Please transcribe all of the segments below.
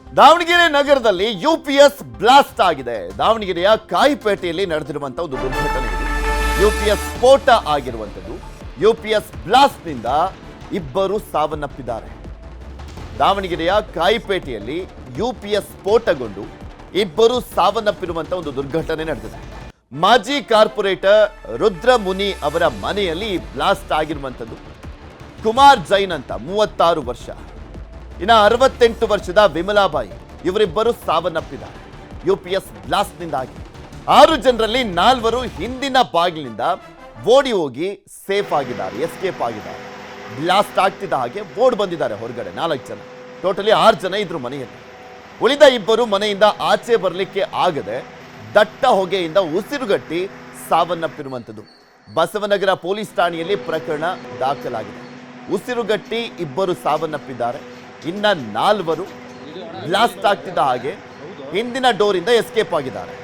ದಾವಣಗೆರೆ ನಗರದಲ್ಲಿ UPS blast ಆಗಿದೆ. ದಾವಣಗೆರೆಯ ಕಾಯಿಪೇಟೆಯಲ್ಲಿ ನಡೆದಿರುವಂತಹ ಒಂದು ದುರ್ಘಟನೆ ಇದು. ಯುಪಿಎಸ್ ಸ್ಫೋಟ ಆಗಿರುವಂಥದ್ದು. ಯುಪಿಎಸ್ ಬ್ಲಾಸ್ಟ್ನಿಂದ ಇಬ್ಬರು ಸಾವನ್ನಪ್ಪಿದ್ದಾರೆ. ದಾವಣಗೆರೆಯ ಕಾಯಿಪೇಟೆಯಲ್ಲಿ ಯುಪಿಎಸ್ ಸ್ಫೋಟಗೊಂಡು ಇಬ್ಬರು ಸಾವನ್ನಪ್ಪಿರುವಂತಹ ಒಂದು ದುರ್ಘಟನೆ ನಡೆದಿದೆ. ಮಾಜಿ ಕಾರ್ಪೊರೇಟರ್ ರುದ್ರಮುನಿ ಅವರ ಮನೆಯಲ್ಲಿ ಬ್ಲಾಸ್ಟ್ ಆಗಿರುವಂಥದ್ದು. ಕುಮಾರ್ ಜೈನ್ ಅಂತ 36 ವರ್ಷ, ಇನ್ನು 68 ವರ್ಷದ ವಿಮಲಾಬಾಯಿ, ಇವರಿಬ್ಬರು ಸಾವನ್ನಪ್ಪಿದ್ದಾರೆ ಯುಪಿಎಸ್ ಬ್ಲಾಸ್ಟ್ನಿಂದಾಗಿ. 6 ಜನರಲ್ಲಿ 4 ಹಿಂದಿನ ಬಾಗಿಲಿನಿಂದ ಓಡಿ ಹೋಗಿ ಸೇಫ್ ಆಗಿದ್ದಾರೆ, ಎಸ್ಕೇಪ್ ಆಗಿದ್ದಾರೆ. ಬ್ಲಾಸ್ಟ್ ಆಗ್ತಿದ್ದ ಹಾಗೆ ಓಡ್ ಬಂದಿದ್ದಾರೆ ಹೊರಗಡೆ 4 ಜನ. ಟೋಟಲಿ 6 ಜನ ಇದ್ರು ಮನೆಯಲ್ಲಿ. ಉಳಿದ ಇಬ್ಬರು ಮನೆಯಿಂದ ಆಚೆ ಬರಲಿಕ್ಕೆ ಆಗದೆ ದಟ್ಟ ಹೊಗೆಯಿಂದ ಉಸಿರುಗಟ್ಟಿ ಸಾವನ್ನಪ್ಪಿರುವಂಥದ್ದು. ಬಸವನಗರ ಪೊಲೀಸ್ ಠಾಣೆಯಲ್ಲಿ ಪ್ರಕರಣ ದಾಖಲಾಗಿದೆ. ಉಸಿರುಗಟ್ಟಿ ಇಬ್ಬರು ಸಾವನ್ನಪ್ಪಿದ್ದಾರೆ. ಇನ್ನ 4 ಬ್ಲಾಸ್ಟ್ ಆಗ್ತಿದ್ದ ಹಾಗೆ ಹಿಂದಿನ ಡೋರಿಂದ ಎಸ್ಕೇಪ್ ಆಗಿದ್ದಾರೆ.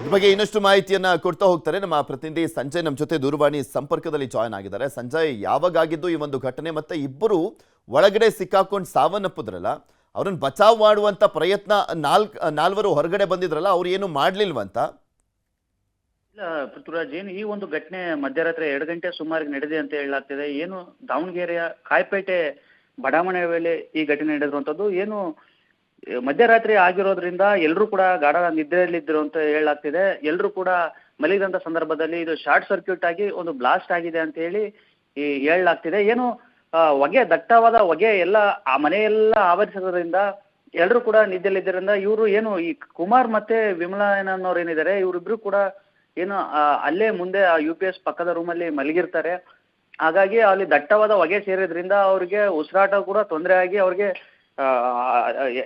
ಈ ಬಗ್ಗೆ ಇನ್ನಷ್ಟು ಮಾಹಿತಿಯನ್ನ ಕೊಡ್ತಾ ಹೋಗ್ತಾರೆ ನಮ್ಮ ಪ್ರತಿನಿಧಿ ಸಂಜಯ್. ನಮ್ಮ ಜೊತೆ ದೂರವಾಣಿ ಸಂಪರ್ಕದಲ್ಲಿ ಜಾಯ್ನ್ ಆಗಿದ್ದಾರೆ. ಸಂಜಯ್, ಯಾವಾಗಾಗಿದ್ದು ಈ ಒಂದು ಘಟನೆ, ಮತ್ತೆ ಇಬ್ಬರು ಒಳಗಡೆ ಸಿಕ್ಕಾಕೊಂಡು ಸಾವನ್ನಪ್ಪಿದ್ರಲ್ಲ, ಅವ್ರನ್ನ ಬಚಾವ್ ಮಾಡುವಂತ ಪ್ರಯತ್ನ 4 ಹೊರಗಡೆ ಬಂದಿದ್ರಲ್ಲ, ಅವ್ರು ಏನು ಮಾಡ್ಲಿಲ್ವಂತ? ಇಲ್ಲ ಪೃಥ್ವಿರಾಜ್, ಏನು ಈ ಒಂದು ಘಟನೆ ಮಧ್ಯರಾತ್ರಿ 2 ಗಂಟೆ ಸುಮಾರಿಗೆ ನಡೆದಿದೆ ಅಂತ ಹೇಳಲಾಗ್ತಿದೆ. ಏನು ದಾವಣಗೆರೆಯ ಕಾಯಿಪೇಟೆ ಬಡಾವಣೆ ವೇಳೆ ಈ ಘಟನೆ ನಡೆದಿರುವಂತದ್ದು. ಏನು ಮಧ್ಯರಾತ್ರಿ ಆಗಿರೋದ್ರಿಂದ ಎಲ್ಲರೂ ಕೂಡ ಗಾಢ ನಿದ್ರೆಯಲ್ಲಿದ್ದರು ಅಂತ ಹೇಳಲಾಗ್ತಿದೆ. ಎಲ್ಲರೂ ಕೂಡ ಮಲಗಿದಂತ ಸಂದರ್ಭದಲ್ಲಿ ಇದು ಶಾರ್ಟ್ ಸರ್ಕ್ಯೂಟ್ ಆಗಿ ಒಂದು ಬ್ಲಾಸ್ಟ್ ಆಗಿದೆ ಅಂತ ಹೇಳಿ ಹೇಳಲಾಗ್ತಿದೆ. ಏನು ಹೊಗೆ, ದಟ್ಟವಾದ ಹೊಗೆ ಎಲ್ಲ ಆ ಮನೆಯೆಲ್ಲ ಆವರಿಸೋದ್ರಿಂದ ಎಲ್ಲರೂ ಕೂಡ ನಿದ್ದೆಯಲ್ಲಿದ್ದರಿಂದ ಇವರು ಏನು ಈ ಕುಮಾರ್ ಮತ್ತೆ ವಿಮಲಾ ಅನ್ನೋರು ಏನಿದ್ದಾರೆ, ಇವರಿಬ್ರು ಕೂಡ ಏನು ಅಲ್ಲೇ ಮುಂದೆ ಆ UPS ಪಕ್ಕದ ರೂಮಲ್ಲಿ ಮಲಗಿರ್ತಾರೆ. ಹಾಗಾಗಿ ಅಲ್ಲಿ ದಟ್ಟವಾದ ಹೊಗೆ ಸೇರಿದ್ರಿಂದ ಅವ್ರಿಗೆ ಉಸಿರಾಟ ಕೂಡ ತೊಂದರೆ ಆಗಿ ಅವ್ರಿಗೆ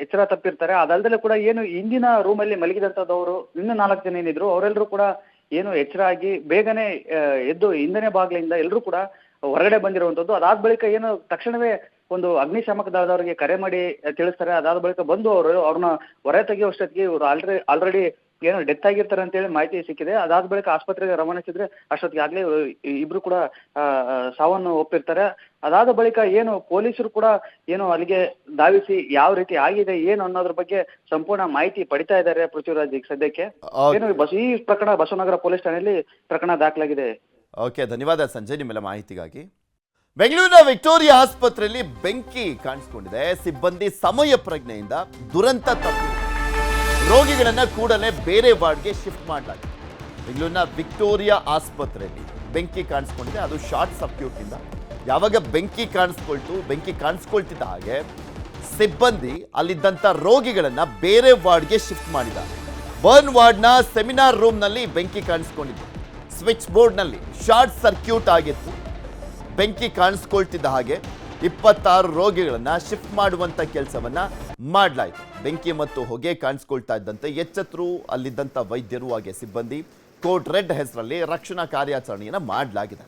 ಎಚ್ಚರ ತಪ್ಪಿರ್ತಾರೆ. ಅದಲ್ದಲ್ಲೇ ಕೂಡ ಏನು ಹಿಂದಿನ ರೂಮಲ್ಲಿ ಮಲಗಿದಂಥದ್ದವರು ಇನ್ನೂ 4 ಜನ ಏನಿದ್ರು ಅವರೆಲ್ಲರೂ ಕೂಡ ಏನು ಎಚ್ಚರ ಆಗಿ ಬೇಗನೆ ಎದ್ದು ಹಿಂದನೇ ಬಾಗಿಲಿಂದ ಎಲ್ಲರೂ ಕೂಡ ಹೊರಗಡೆ ಬಂದಿರುವಂಥದ್ದು. ಅದಾದ ಬಳಿಕ ಏನು ತಕ್ಷಣವೇ ಒಂದು ಅಗ್ನಿಶಾಮಕ ದಳದವರಿಗೆ ಕರೆ ಮಾಡಿ ತಿಳಿಸ್ತಾರೆ. ಅದಾದ ಬಳಿಕ ಬಂದು ಅವ್ರನ್ನ ಹೊರ ತೆಗೆಯುವಷ್ಟೊತ್ತಿಗೆ ಇವರು ಆಲ್ರೆಡಿ ಏನು ಡೆತ್ ಆಗಿರ್ತಾರೆ ಅಂತೇಳಿ ಮಾಹಿತಿ ಸಿಕ್ಕಿದೆ. ಅದಾದ ಬಳಿಕ ಆಸ್ಪತ್ರೆಗೆ ರವಾನಿಸಿದ್ರೆ ಅಷ್ಟೊತ್ತಿಗೆ ಆಗ್ಲೇ ಇಬ್ರು ಕೂಡ ಸಾವನ್ನು ಒಪ್ಪಿರ್ತಾರೆ. ಅದಾದ ಬಳಿಕ ಏನು ಪೊಲೀಸರು ಕೂಡ ಏನು ಅಲ್ಲಿಗೆ ಧಾವಿಸಿ ಯಾವ ರೀತಿ ಆಗಿದೆ ಏನು ಅನ್ನೋದ್ರ ಬಗ್ಗೆ ಸಂಪೂರ್ಣ ಮಾಹಿತಿ ಪಡಿತಾ ಇದ್ದಾರೆ ಪೃಥ್ವಿರಾಜ್. ಈಗ ಸದ್ಯಕ್ಕೆ ಏನು ಈ ಪ್ರಕರಣ ಬಸವನಗರ ಪೊಲೀಸ್ ಠಾಣೆಯಲ್ಲಿ ಪ್ರಕರಣ ದಾಖಲಾಗಿದೆ. ಓಕೆ, ಧನ್ಯವಾದ ಸಂಜಯ್ ನಿಮ್ಮೆಲ್ಲ ಮಾಹಿತಿಗಾಗಿ. ಬೆಂಗಳೂರಿನ ವಿಕ್ಟೋರಿಯಾ ಆಸ್ಪತ್ರೆಯಲ್ಲಿ ಬೆಂಕಿ ಕಾಣಿಸಿಕೊಂಡಿದೆ. ಸಿಬ್ಬಂದಿ ಸಮಯ ಪ್ರಜ್ಞೆಯಿಂದ ದುರಂತ ತಪ್ಪಿದೆ. ರೋಗಿಗಳನ್ನ ಕೂಡಲೇ ಬೇರೆ ವಾರ್ಡ್ಗೆ ಶಿಫ್ಟ್ ಮಾಡಲಾಗಿದೆ. ಬೆಂಗಳೂರಿನ ವಿಕ್ಟೋರಿಯಾ ಆಸ್ಪತ್ರೆಯಲ್ಲಿ ಬೆಂಕಿ ಕಾಣಿಸ್ಕೊಂಡಿದೆ. ಅದು ಶಾರ್ಟ್ ಸರ್ಕ್ಯೂಟ್ನಿಂದ. ಯಾವಾಗ ಬೆಂಕಿ ಕಾಣಿಸ್ಕೊಳ್ತಿದ್ದ ಹಾಗೆ ಸಿಬ್ಬಂದಿ ಅಲ್ಲಿದ್ದಂಥ ರೋಗಿಗಳನ್ನ ಬೇರೆ ವಾರ್ಡ್ಗೆ ಶಿಫ್ಟ್ ಮಾಡಿದ್ದಾರೆ. ಬರ್ನ್ ವಾರ್ಡ್ನ ಸೆಮಿನಾರ್ ರೂಮ್ನಲ್ಲಿ ಬೆಂಕಿ ಕಾಣಿಸ್ಕೊಂಡಿದೆ. ಸ್ವಿಚ್ ಬೋರ್ಡ್ನಲ್ಲಿ ಶಾರ್ಟ್ ಸರ್ಕ್ಯೂಟ್ ಆಗಿತ್ತು. ಬೆಂಕಿ ಕಾಣಿಸ್ಕೊಳ್ತಿದ್ದ ಹಾಗೆ 26 ರೋಗಿಗಳನ್ನ ಶಿಫ್ಟ್ ಮಾಡುವಂತ ಕೆಲಸವನ್ನ ಮಾಡಲಾಯಿತು. ಬೆಂಕಿ ಮತ್ತು ಹೊಗೆ ಕಾಣಿಸ್ಕೊಳ್ತಾ ಇದ್ದಂತೆ ಎಚ್ಚೆತ್ತರು ಅಲ್ಲಿದ್ದಂಥ ವೈದ್ಯರು ಹಾಗೆ ಸಿಬ್ಬಂದಿ. ಕೋಡ್ ರೆಡ್ ಹೆಸರಲ್ಲಿ ರಕ್ಷಣಾ ಕಾರ್ಯಾಚರಣೆಯನ್ನ ಮಾಡಲಾಗಿದೆ.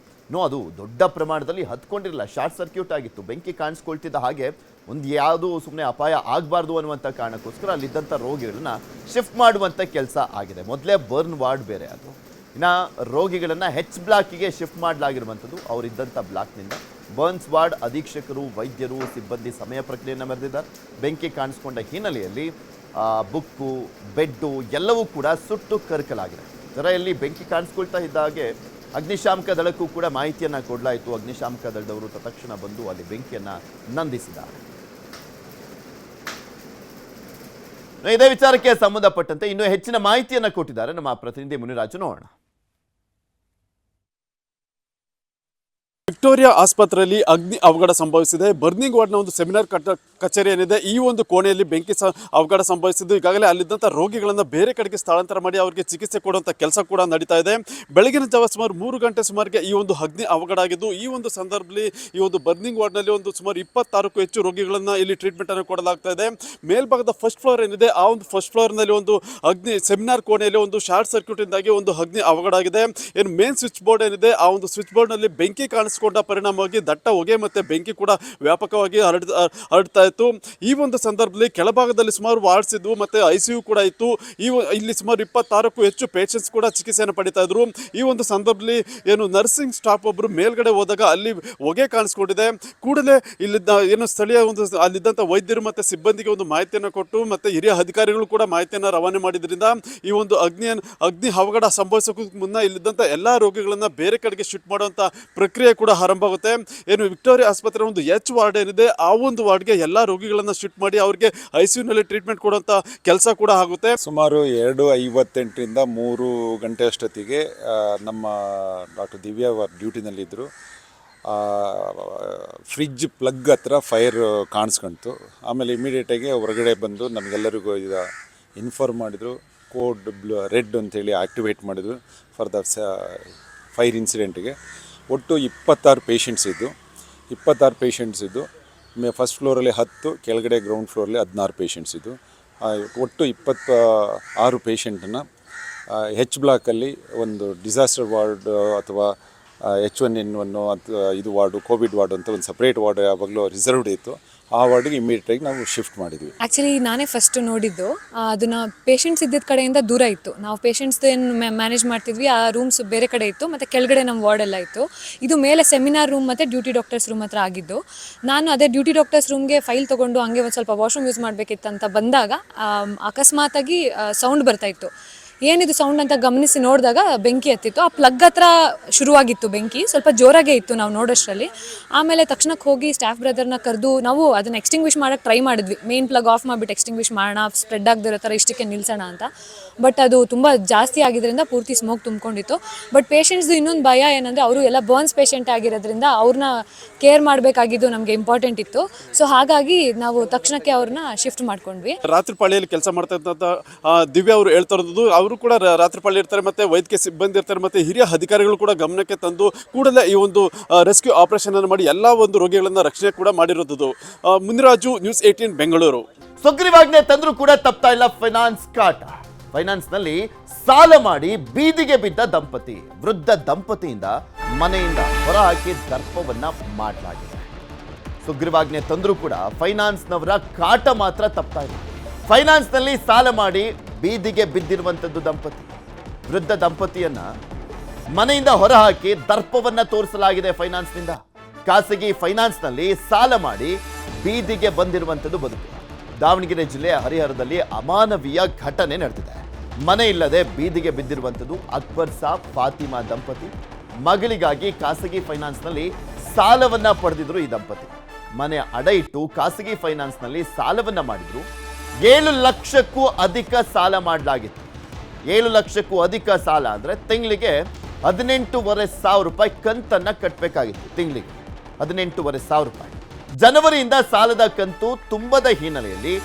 ಅದು ದೊಡ್ಡ ಪ್ರಮಾಣದಲ್ಲಿ ಹತ್ಕೊಂಡಿರಲಿಲ್ಲ, ಶಾರ್ಟ್ ಸರ್ಕ್ಯೂಟ್ ಆಗಿತ್ತು. ಬೆಂಕಿ ಕಾಣಿಸ್ಕೊಳ್ತಿದ್ದ ಹಾಗೆ ಒಂದು ಯಾವುದು ಸುಮ್ಮನೆ ಅಪಾಯ ಆಗಬಾರ್ದು ಅನ್ನುವಂಥ ಕಾರಣಕ್ಕೋಸ್ಕರ ಅಲ್ಲಿದ್ದಂಥ ರೋಗಿಗಳನ್ನ ಶಿಫ್ಟ್ ಮಾಡುವಂಥ ಕೆಲಸ ಆಗಿದೆ. ಮೊದಲೇ ಬರ್ನ್ ವಾರ್ಡ್ ಬೇರೆ ಅದು. ಇನ್ನು ರೋಗಿಗಳನ್ನು H ಬ್ಲಾಕಿಗೆ ಶಿಫ್ಟ್ ಮಾಡಲಾಗಿರುವಂಥದ್ದು. ಅವರಿದ್ದಂಥ ಬ್ಲಾಕ್ನಿಂದ ಬರ್ನ್ಸ್ ವಾರ್ಡ್ ಅಧೀಕ್ಷಕರು, ವೈದ್ಯರು, ಸಿಬ್ಬಂದಿ ಸಮಯ ಪ್ರಕ್ರಿಯೆಯನ್ನು ಮೆರೆದಿದ್ದಾರೆ. ಬೆಂಕಿ ಕಾಣಿಸ್ಕೊಂಡ ಹಿನ್ನೆಲೆಯಲ್ಲಿ ಬುಕ್ಕು, ಬೆಡ್ಡು ಎಲ್ಲವೂ ಕೂಡ ಸುಟ್ಟು ಕರಕಲಾಗಿದೆ. ಎಲ್ಲಿ ಬೆಂಕಿ ಕಾಣಿಸ್ಕೊಳ್ತಾ ಇದ್ದ ಹಾಗೆ ಅಗ್ನಿಶಾಮಕ ದಳಕ್ಕೂ ಕೂಡ ಮಾಹಿತಿಯನ್ನು ಕೊಡಲಾಯಿತು. ಅಗ್ನಿಶಾಮಕ ದಳದವರು ತಕ್ಷಣ ಬಂದು ಅಲ್ಲಿ ಬೆಂಕಿಯನ್ನು ನಂದಿಸಿದ್ದಾರೆ. ಇದೇ ವಿಚಾರಕ್ಕೆ ಸಂಬಂಧಪಟ್ಟಂತೆ ಇನ್ನೂ ಹೆಚ್ಚಿನ ಮಾಹಿತಿಯನ್ನು ಕೊಟ್ಟಿದ್ದಾರೆ ನಮ್ಮ ಪ್ರತಿನಿಧಿ ಮುನಿರಾಜು. ನೋಡೋಣ. ವಿಕ್ಟೋರಿಯಾ ಆಸ್ಪತ್ರೆಯಲ್ಲಿ ಅಗ್ನಿ ಅವಘಡ ಸಂಭವಿಸಿದೆ. ಬರ್ನಿಂಗ್ ವಾರ್ಡ್ನ ಒಂದು ಸೆಮಿನಾರ್ ಕಚೇರಿ ಏನಿದೆ, ಈ ಒಂದು ಕೋಣೆಯಲ್ಲಿ ಬೆಂಕಿ ಅವಘಡ ಸಂಭವಿಸಿದ್ದು. ಈಗಾಗಲೇ ಅಲ್ಲಿದ್ದಂಥ ರೋಗಿಗಳನ್ನು ಬೇರೆ ಕಡೆಗೆ ಸ್ಥಳಾಂತರ ಮಾಡಿ ಅವರಿಗೆ ಚಿಕಿತ್ಸೆ ಕೊಡುವಂಥ ಕೆಲಸ ಕೂಡ ನಡೀತಾ ಇದೆ. ಬೆಳಗಿನ ಜಾವ ಸುಮಾರು 3 ಗಂಟೆ ಸುಮಾರಿಗೆ ಈ ಒಂದು ಅಗ್ನಿ ಅವಘಡ ಆಗಿದ್ದು, ಈ ಒಂದು ಸಂದರ್ಭದಲ್ಲಿ ಈ ಒಂದು ಬರ್ನಿಂಗ್ ವಾರ್ಡ್ನಲ್ಲಿ ಒಂದು ಸುಮಾರು 26ಕ್ಕೂ ಹೆಚ್ಚು ರೋಗಿಗಳನ್ನು ಇಲ್ಲಿ ಟ್ರೀಟ್ಮೆಂಟನ್ನು ಕೊಡಲಾಗ್ತಾ ಇದೆ. ಮೇಲ್ಭಾಗದ ಫಸ್ಟ್ ಫ್ಲೋರ್ ಏನಿದೆ, ಆ ಒಂದು ಫಸ್ಟ್ ಫ್ಲೋರ್ನಲ್ಲಿ ಒಂದು ಅಗ್ನಿ ಸೆಮಿನಾರ್ ಕೋಣೆಯಲ್ಲಿ ಒಂದು ಶಾರ್ಟ್ ಸರ್ಕ್ಯೂಟಿಂದಾಗಿ ಒಂದು ಅಗ್ನಿ ಅವಘಡ ಆಗಿದೆ. ಏನು ಮೇನ್ ಸ್ವಿಚ್ ಬೋರ್ಡ್ ಏನಿದೆ, ಆ ಒಂದು ಸ್ವಿಚ್ ಬೋರ್ಡ್ನಲ್ಲಿ ಬೆಂಕಿ ಕಾಣಿಸ್ಕೊಂಡು ಕಾಣಿಸಿಕೊಂಡ ಪರಿಣಾಮವಾಗಿ ದಟ್ಟ ಹೊಗೆ ಮತ್ತು ಬೆಂಕಿ ಕೂಡ ವ್ಯಾಪಕವಾಗಿ ಹರಡ್ತಾ ಇತ್ತು. ಈ ಒಂದು ಸಂದರ್ಭದಲ್ಲಿ ಕೆಳಭಾಗದಲ್ಲಿ ಸುಮಾರು ವಾರ್ಡ್ಸ್ ಇದ್ವು ಮತ್ತು ICU ಕೂಡ ಇತ್ತು. ಇಲ್ಲಿ ಸುಮಾರು 26ಕ್ಕೂ ಹೆಚ್ಚು ಪೇಷಂಟ್ಸ್ ಕೂಡ ಚಿಕಿತ್ಸೆಯನ್ನು ಪಡಿತಾ ಇದ್ರು. ಈ ಒಂದು ಸಂದರ್ಭದಲ್ಲಿ ಏನು ನರ್ಸಿಂಗ್ ಸ್ಟಾಫ್ ಒಬ್ಬರು ಮೇಲ್ಗಡೆ ಹೋದಾಗ ಅಲ್ಲಿ ಹೊಗೆ ಕಾಣಿಸ್ಕೊಂಡಿದೆ. ಕೂಡಲೇ ಇಲ್ಲಿದ್ದ ಏನು ಸ್ಥಳೀಯ ಒಂದು ಅಲ್ಲಿದ್ದಂಥ ವೈದ್ಯರು ಮತ್ತು ಸಿಬ್ಬಂದಿಗೆ ಒಂದು ಮಾಹಿತಿಯನ್ನು ಕೊಟ್ಟು ಮತ್ತು ಹಿರಿಯ ಅಧಿಕಾರಿಗಳು ಕೂಡ ಮಾಹಿತಿಯನ್ನು ರವಾನೆ ಮಾಡಿದ್ರಿಂದ ಈ ಒಂದು ಅಗ್ನಿ ಅವಘಡ ಸಂಭವಿಸೋಕ್ಕೂ ಮುನ್ನ ಇಲ್ಲಿದ್ದಂಥ ಎಲ್ಲ ರೋಗಿಗಳನ್ನು ಬೇರೆ ಕಡೆಗೆ ಶಿಫ್ಟ್ ಮಾಡುವಂಥ ಪ್ರಕ್ರಿಯೆ ಕೂಡ ಆರಂಭ ಆಗುತ್ತೆ. ಏನು ವಿಕ್ಟೋರಿಯಾ ಆಸ್ಪತ್ರೆ ಒಂದು H ವಾರ್ಡ್ ಏನಿದೆ ಆ ಒಂದು ವಾರ್ಡ್ಗೆ ಎಲ್ಲ ರೋಗಿಗಳನ್ನು ಶಿಫ್ಟ್ ಮಾಡಿ ಅವರಿಗೆ ICUನಲ್ಲಿ ಟ್ರೀಟ್ಮೆಂಟ್ ಕೊಡುವಂಥ ಕೆಲಸ ಕೂಡ ಆಗುತ್ತೆ. ಸುಮಾರು 2:58ರಿಂದ 3 ಗಂಟೆ ಅಷ್ಟೊತ್ತಿಗೆ ನಮ್ಮ ಡಾಕ್ಟರ್ ದಿವ್ಯಾ ಡ್ಯೂಟಿನಲ್ಲಿದ್ದರು. ಫ್ರಿಡ್ಜ್ ಪ್ಲಗ್ ಹತ್ರ ಫೈರ್ ಕಾಣಿಸ್ಕೊಂತು. ಆಮೇಲೆ ಇಮಿಡಿಯೇಟಾಗಿ ಹೊರಗಡೆ ಬಂದು ನಮಗೆಲ್ಲರಿಗೂ ಇನ್ಫಾರ್ಮ್ ಮಾಡಿದರು. ಕೋಡ್ ರೆಡ್ ಅಂತೇಳಿ ಆ್ಯಕ್ಟಿವೇಟ್ ಮಾಡಿದ್ರು ಫಾರ್ ದ ಫೈರ್ ಇನ್ಸಿಡೆಂಟ್ಗೆ. ಒಟ್ಟು 26 ಪೇಷಂಟ್ಸ್ ಇದ್ದು ಫಸ್ಟ್ ಫ್ಲೋರಲ್ಲಿ 10, ಕೆಳಗಡೆ ಗ್ರೌಂಡ್ ಫ್ಲೋರಲ್ಲಿ 16 ಪೇಷಂಟ್ಸ್ ಇದ್ದು. ಒಟ್ಟು 26 ಪೇಷಂಟನ್ನು H ಬ್ಲಾಕಲ್ಲಿ ಒಂದು ಡಿಸಾಸ್ಟರ್ ವಾರ್ಡ್ ಅಥವಾ H1N1 ಅಥವಾ ಇದು ವಾರ್ಡು ಕೋವಿಡ್ ವಾರ್ಡ್ ಅಂತ ಒಂದು ಸಪ್ರೇಟ್ ವಾರ್ಡ್ ಯಾವಾಗಲೂ ರಿಸರ್ವ್ಡ್ ಇತ್ತು. ಆ ವಾರ್ಡಿಗೆ ಇಮಿಡಿಯೇಟಾಗಿ ನಾವು ಶಿಫ್ಟ್ ಮಾಡಿದ್ವಿ. ಆ್ಯಕ್ಚುಲಿ ನಾನೇ ಫಸ್ಟ್ ನೋಡಿದ್ದು ಅದನ್ನು ಪೇಷಂಟ್ಸ್ ಇದ್ದಿದ್ದ ಕಡೆಯಿಂದ ದೂರ ಇತ್ತು. ನಾವು ಪೇಷಂಟ್ಸ್ದು ಏನು ಮ್ಯಾನೇಜ್ ಮಾಡ್ತಿದ್ವಿ ಆ ರೂಮ್ಸ್ ಬೇರೆ ಕಡೆ ಇತ್ತು ಮತ್ತು ಕೆಳಗಡೆ ನಮ್ಮ ವಾರ್ಡೆಲ್ಲ ಇತ್ತು. ಇದು ಮೇಲೆ ಸೆಮಿನಾರ್ ರೂಮ್ ಮತ್ತು ಡ್ಯೂಟಿ ಡಾಕ್ಟರ್ಸ್ ರೂಮ್ ಹತ್ರ ಆಗಿದ್ದು. ನಾನು ಅದೇ ಡ್ಯೂಟಿ ಡಾಕ್ಟರ್ಸ್ ರೂಮ್ಗೆ ಫೈಲ್ ತೊಗೊಂಡು ಹಂಗೆ ಒಂದು ಸ್ವಲ್ಪ ವಾಶ್ರೂಮ್ ಯೂಸ್ ಮಾಡಬೇಕಿತ್ತಂತ ಬಂದಾಗ ಅಕಸ್ಮಾತಾಗಿ ಸೌಂಡ್ ಬರ್ತಾಯಿತ್ತು. ಏನಿದು ಸೌಂಡ್ ಅಂತ ಗಮನಿಸಿ ನೋಡಿದಾಗ ಬೆಂಕಿ ಹತ್ತಿತ್ತು. ಆ ಪ್ಲಗ್ ಹತ್ರ ಶುರುವಾಗಿತ್ತು ಬೆಂಕಿ, ಸ್ವಲ್ಪ ಜೋರಾಗೇ ಇತ್ತು ನಾವು ನೋಡೋಷ್ಟರಲ್ಲಿ. ಆಮೇಲೆ ತಕ್ಷಣಕ್ಕೆ ಹೋಗಿ ಸ್ಟಾಫ್ ಬ್ರದರ್ನ ಕರೆದು ನಾವು ಅದನ್ನು ಎಕ್ಸ್ಟಿಂಗ್ವಿಷ್ ಮಾಡೋಕ್ಕೆ ಟ್ರೈ ಮಾಡಿದ್ವಿ. ಮೇನ್ ಪ್ಲಗ್ ಆಫ್ ಮಾಡಿಬಿಟ್ಟು ಎಕ್ಸ್ಟಿಂಗ್ವಿಷ್ ಮಾಡೋಣ, ಸ್ಪ್ರೆಡ್ ಆಗದಿರೋ ಥರ ಇಷ್ಟಕ್ಕೆ ನಿಲ್ಲಿಸೋಣ ಅಂತ. ಬಟ್ ಅದು ತುಂಬ ಜಾಸ್ತಿ ಆಗಿದ್ದರಿಂದ ಪೂರ್ತಿ ಸ್ಮೋಕ್ ತುಂಬಿಕೊಂಡಿತ್ತು. ಬಟ್ ಪೇಷಂಟ್ಸ್ದು ಇನ್ನೊಂದು ಭಯ ಏನಂದರೆ ಅವರು ಎಲ್ಲ ಬರ್ನ್ಸ್ ಪೇಷಂಟ್ ಆಗಿರೋದ್ರಿಂದ ಅವ್ರನ್ನ ಕೇರ್ ಮಾಡಬೇಕಾಗಿದ್ದು ನಮಗೆ ಇಂಪಾರ್ಟೆಂಟ್ ಇತ್ತು. ಸೊ ಹಾಗಾಗಿ ನಾವು ತಕ್ಷಣಕ್ಕೆ ಅವ್ರನ್ನ ಶಿಫ್ಟ್ ಮಾಡ್ಕೊಂಡ್ವಿ. ರಾತ್ರಿ ಪಾಳಿಯಲ್ಲಿ ಕೆಲಸ ಮಾಡ್ತಾ ಇದ್ದಂಥ ದಿವ್ಯಾ ಅವರು ಹೇಳ್ತಾ ಇರೋದು, ಅವರು ಕೂಡ ರಾತ್ರಿ ಪಾಳಿ ಇರ್ತಾರೆ ಮತ್ತು ವೈದ್ಯಕೀಯ ಸಿಬ್ಬಂದಿ ಇರ್ತಾರೆ ಮತ್ತು ಹಿರಿಯ ಅಧಿಕಾರಿಗಳು ಕೂಡ ಗಮನಕ್ಕೆ ತಂದು ಕೂಡಲೇ ಈ ಒಂದು ರೆಸ್ಕ್ಯೂ ಆಪರೇಷನ್ ಅನ್ನು ಮಾಡಿ ಎಲ್ಲ ಒಂದು ರೋಗಿಗಳನ್ನ ರಕ್ಷಣೆ ಕೂಡ ಮಾಡಿರೋದು. ಮುನಿರಾಜು, ನ್ಯೂಸ್ 18 ಬೆಂಗಳೂರು. ಸುಗ್ರೀವಾಜ್ಞೆ ತಂದ್ರೂ ಕೂಡ ತಪ್ತಾ ಇಲ್ಲ ಫೈನಾನ್ಸ್ ಕಾಟ. ಫೈನಾನ್ಸ್ನಲ್ಲಿ ಸಾಲ ಮಾಡಿ ಬೀದಿಗೆ ಬಿದ್ದ ದಂಪತಿ, ವೃದ್ಧ ದಂಪತಿಯಿಂದ ಮನೆಯಿಂದ ಹೊರಹಾಕಿ ದರ್ಪವನ್ನ ಮಾಡಲಾಗಿದೆ. ಸುಗ್ರೀವಾಜ್ಞೆ ತಂದ್ರೂ ಕೂಡ ಫೈನಾನ್ಸ್ನವರ ಕಾಟ ಮಾತ್ರ ತಪ್ತಾ ಇಲ್ಲ. ಫೈನಾನ್ಸ್ನಲ್ಲಿ ಸಾಲ ಮಾಡಿ ಬೀದಿಗೆ ಬಿದ್ದಿರುವಂಥದ್ದು ದಂಪತಿ, ವೃದ್ಧ ದಂಪತಿಯನ್ನ ಮನೆಯಿಂದ ಹೊರಹಾಕಿ ದರ್ಪವನ್ನ ತೋರಿಸಲಾಗಿದೆ ಫೈನಾನ್ಸ್ನಿಂದ. ಖಾಸಗಿ ಫೈನಾನ್ಸ್ನಲ್ಲಿ ಸಾಲ ಮಾಡಿ ಬೀದಿಗೆ ಬಂದಿರುವಂಥದ್ದು ಬದುಕು. ದಾವಣಗೆರೆ ಜಿಲ್ಲೆಯ ಹರಿಹರದಲ್ಲಿ ಅಮಾನವೀಯ ಘಟನೆ ನಡೆದಿದೆ. ಮನೆ ಇಲ್ಲದೆ ಬೀದಿಗೆ ಬಿದ್ದಿರುವಂಥದ್ದು ಅಕ್ಬರ್ ಸಾಬ್ ಫಾತಿಮಾ ದಂಪತಿ. ಮಗಳಿಗಾಗಿ ಖಾಸಗಿ ಫೈನಾನ್ಸ್ನಲ್ಲಿ ಸಾಲವನ್ನ ಪಡೆದಿದ್ರು ಈ ದಂಪತಿ. ಮನೆ ಅಡ ಇಟ್ಟು ಖಾಸಗಿ ಫೈನಾನ್ಸ್ನಲ್ಲಿ ಸಾಲವನ್ನ ಮಾಡಿದ್ರು. 7 ಲಕ್ಷಕ್ಕೂ ಅಧಿಕ ಸಾಲ ಮಾಡಲಾಗಿತ್ತು. 7 ಲಕ್ಷಕ್ಕೂ ಅಧಿಕ ಸಾಲ ಅಂದರೆ ತಿಂಗಳಿಗೆ 18,500 ರೂಪಾಯಿ ಕಂತನ್ನ ಕಟ್ಟಬೇಕಾಗಿತ್ತು. ತಿಂಗಳಿಗೆ 18,500 ರೂಪಾಯಿ. ಜನವರಿಯಿಂದ ಸಾಲದ ಕಂತು ತುಂಬದ ಹಿನ್ನೆಲೆಯಲ್ಲಿ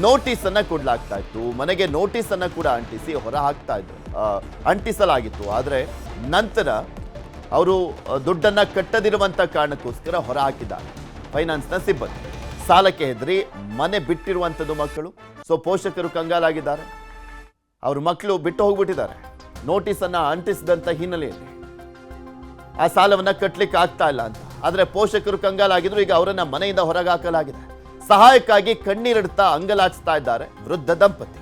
ನೋಟಿಸ್ ಅನ್ನ ಕೊಡಲಾಗ್ತಾ ಇತ್ತು. ಮನೆಗೆ ನೋಟಿಸ್ ಅನ್ನ ಕೂಡ ಅಂಟಿಸಿ ಹೊರ ಹಾಕ್ತಾ ಇದ್ರು, ಅಂಟಿಸಲಾಗಿತ್ತು. ಆದರೆ ನಂತರ ಅವರು ದುಡ್ಡನ್ನ ಕಟ್ಟದಿರುವಂತ ಕಾರಣಕ್ಕೋಸ್ಕರ ಹೊರ ಹಾಕಿದ್ದಾರೆ ಫೈನಾನ್ಸ್ನ ಸಿಬ್ಬಂದಿ. ಸಾಲಕ್ಕೆ ಹೆದರಿ ಮನೆ ಬಿಟ್ಟಿರುವಂಥದ್ದು ಮಕ್ಕಳು. ಸೊ ಪೋಷಕರು ಕಂಗಾಲಾಗಿದ್ದಾರೆ. ಅವ್ರ ಮಕ್ಕಳು ಬಿಟ್ಟು ಹೋಗ್ಬಿಟ್ಟಿದ್ದಾರೆ. ನೋಟಿಸನ್ನು ಅಂಟಿಸಿದಂಥ ಹಿನ್ನೆಲೆಯಲ್ಲಿ ಆ ಸಾಲವನ್ನ ಕಟ್ಟಲಿಕ್ಕೆ ಆಗ್ತಾ ಇಲ್ಲ ಅಂತ. ಆದರೆ ಪೋಷಕರು ಕಂಗಾಲಾಗಿದ್ರು. ಈಗ ಅವರನ್ನ ಮನೆಯಿಂದ ಹೊರಗೆ ಹಾಕಲಾಗಿದೆ. ಸಹಾಯಕ್ಕಾಗಿ ಕಣ್ಣೀರಿಡ್ತಾ ಅಂಗಲಾಚಿಸ್ತಾ ಇದ್ದಾರೆ ವೃದ್ಧ ದಂಪತಿ.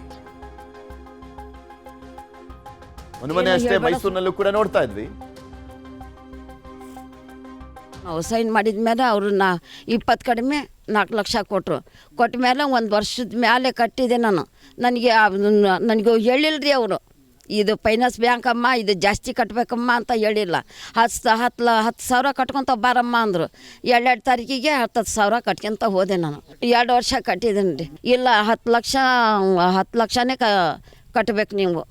ಒಂದು ಮನೆ ಅಷ್ಟೇ ಮೈಸೂರಿನಲ್ಲೂ ಕೂಡ ನೋಡ್ತಾ ಇದ್ವಿ. ನಾವು ಸೈನ್ ಮಾಡಿದ ಮೇಲೆ ಅವ್ರನ್ನ 20 ಕಡಿಮೆ 4 ಲಕ್ಷ ಕೊಟ್ಟರು. ಕೊಟ್ಟ ಮೇಲೆ 1 ವರ್ಷದ ಮೇಲೆ ಕಟ್ಟಿದೆ ನಾನು. ನನಗೆ ಹೇಳಿಲ್ರಿ ಅವರು, ಇದು ಫೈನಾನ್ಸ್ ಬ್ಯಾಂಕ್ ಅಮ್ಮ, ಇದು ಜಾಸ್ತಿ ಕಟ್ಟಬೇಕಮ್ಮ ಅಂತ ಹೇಳಿಲ್ಲ. 10,000 ಕಟ್ಕೊತ ಬಾರಮ್ಮ ಅಂದರು. 2 ತಾರೀಕಿಗೆ 10,000 ಕಟ್ಕೊತ ಹೋದೆ ನಾನು. 2 ವರ್ಷ ಕಟ್ಟಿದ್ದೀನಿ ರೀ. ಇಲ್ಲ 10 ಲಕ್ಷನೇ ಕಟ್ಟಬೇಕು ನೀವು.